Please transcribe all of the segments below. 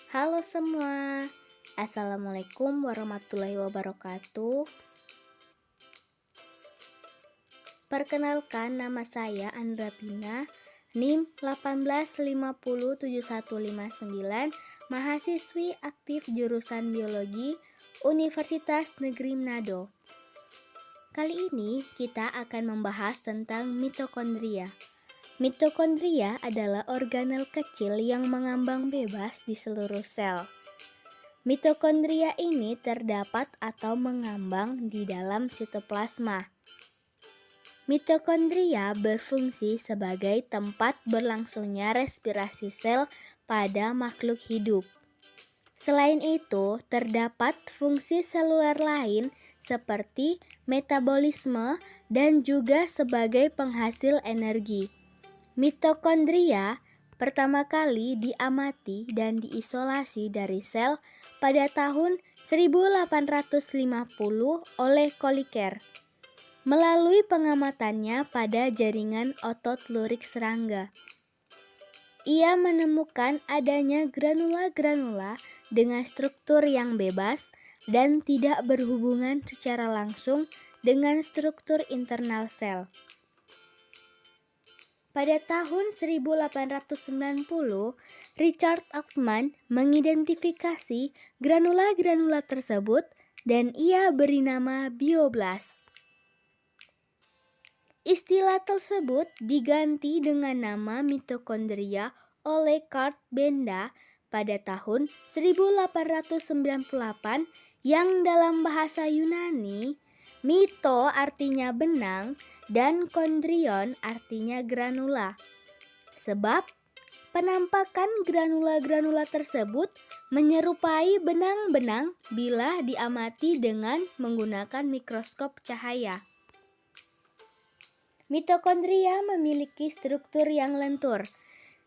Halo semua, Assalamualaikum warahmatullahi wabarakatuh. Perkenalkan, nama saya Andra Pina, NIM 185075159, mahasiswi aktif jurusan Biologi, Universitas Negeri Manado. Kali ini kita akan membahas tentang mitokondria. Mitokondria adalah organel kecil yang mengambang bebas di seluruh sel. Mitokondria ini terdapat atau mengambang di dalam sitoplasma. Mitokondria berfungsi sebagai tempat berlangsungnya respirasi sel pada makhluk hidup. Selain itu, terdapat fungsi seluler lain seperti metabolisme dan juga sebagai penghasil energi. Mitokondria pertama kali diamati dan diisolasi dari sel pada tahun 1850 oleh Kolliker melalui pengamatannya pada jaringan otot lurik serangga. Ia menemukan adanya granula-granula dengan struktur yang bebas dan tidak berhubungan secara langsung dengan struktur internal sel. Pada tahun 1890, Richard Altman mengidentifikasi granula-granula tersebut dan ia beri nama bioblast. Istilah tersebut diganti dengan nama mitokondria oleh Kurt Benda pada tahun 1898 yang dalam bahasa Yunani, mito artinya benang dan kondrion artinya granula. Sebab penampakan granula-granula tersebut menyerupai benang-benang bila diamati dengan menggunakan mikroskop cahaya. Mitokondria memiliki struktur yang lentur,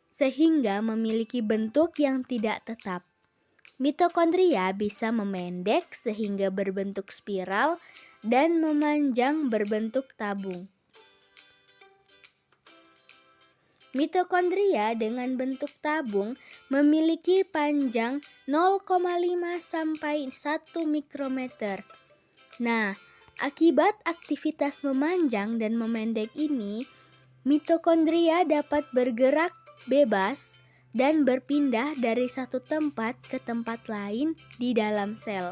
sehingga memiliki bentuk yang tidak tetap. Mitokondria bisa memendek sehingga berbentuk spiral dan memanjang berbentuk tabung. Mitokondria dengan bentuk tabung memiliki panjang 0,5 sampai 1 mikrometer. Nah, akibat aktivitas memanjang dan memendek ini, mitokondria dapat bergerak bebas dan berpindah dari satu tempat ke tempat lain di dalam sel.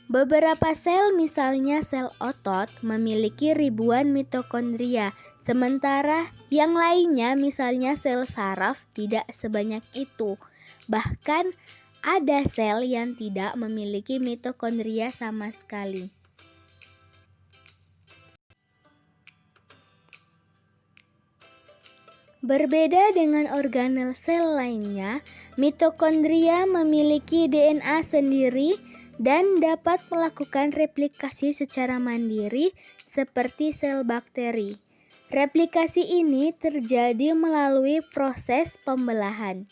Beberapa sel, misalnya sel otot, memiliki ribuan mitokondria, sementara yang lainnya, misalnya sel saraf, tidak sebanyak itu. Bahkan ada sel yang tidak memiliki mitokondria sama sekali. Berbeda dengan organel sel lainnya, mitokondria memiliki DNA sendiri dan dapat melakukan replikasi secara mandiri seperti sel bakteri. Replikasi ini terjadi melalui proses pembelahan.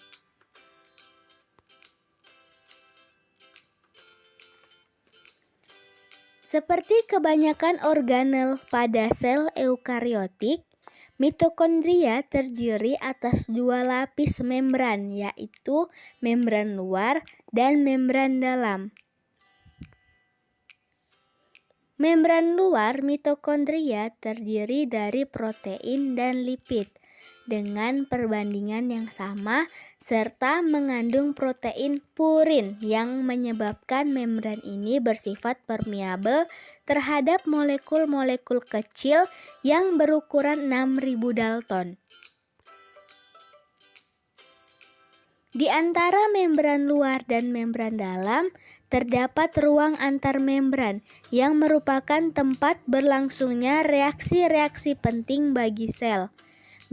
Seperti kebanyakan organel pada sel eukariotik, mitokondria terdiri atas dua lapis membran, yaitu membran luar dan membran dalam. Membran luar mitokondria terdiri dari protein dan lipid dengan perbandingan yang sama serta mengandung protein purin yang menyebabkan membran ini bersifat permeabel terhadap molekul-molekul kecil yang berukuran 6.000 Dalton. Di antara membran luar dan membran dalam terdapat ruang antar membran yang merupakan tempat berlangsungnya reaksi-reaksi penting bagi sel.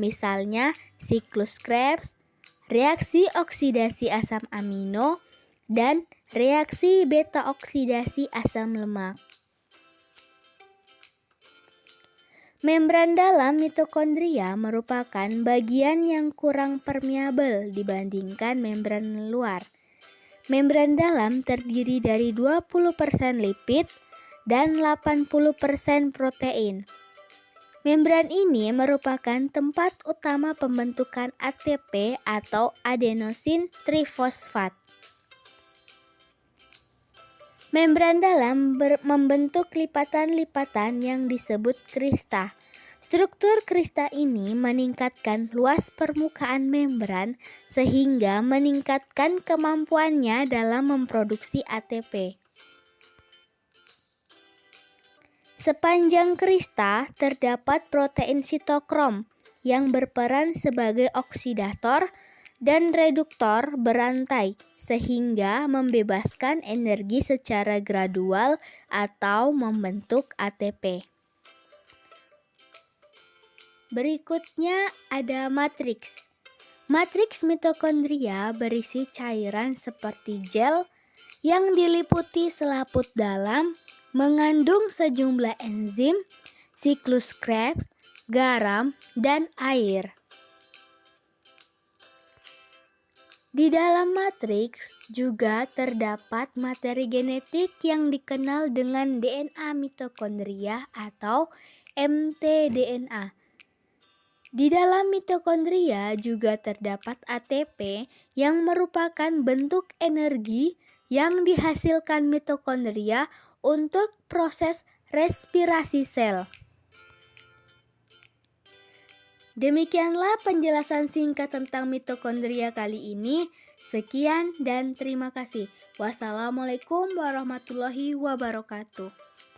Misalnya siklus Krebs, reaksi oksidasi asam amino, dan reaksi beta oksidasi asam lemak. Membran dalam mitokondria merupakan bagian yang kurang permeabel dibandingkan membran luar. Membran dalam terdiri dari 20% lipid dan 80% protein. Membran ini merupakan tempat utama pembentukan ATP atau adenosin trifosfat. Membran dalam membentuk lipatan-lipatan yang disebut krista. Struktur krista ini meningkatkan luas permukaan membran sehingga meningkatkan kemampuannya dalam memproduksi ATP. Sepanjang krista terdapat protein sitokrom yang berperan sebagai oksidator dan reduktor berantai sehingga membebaskan energi secara gradual atau membentuk ATP. Berikutnya ada matriks. Matriks mitokondria berisi cairan seperti gel yang diliputi selaput dalam, mengandung sejumlah enzim, siklus Krebs, garam, dan air. Di dalam matriks juga terdapat materi genetik yang dikenal dengan DNA mitokondria atau mtDNA. Di dalam mitokondria juga terdapat ATP yang merupakan bentuk energi yang dihasilkan mitokondria untuk proses respirasi sel. Demikianlah penjelasan singkat tentang mitokondria kali ini. Sekian dan terima kasih. Wassalamualaikum warahmatullahi wabarakatuh.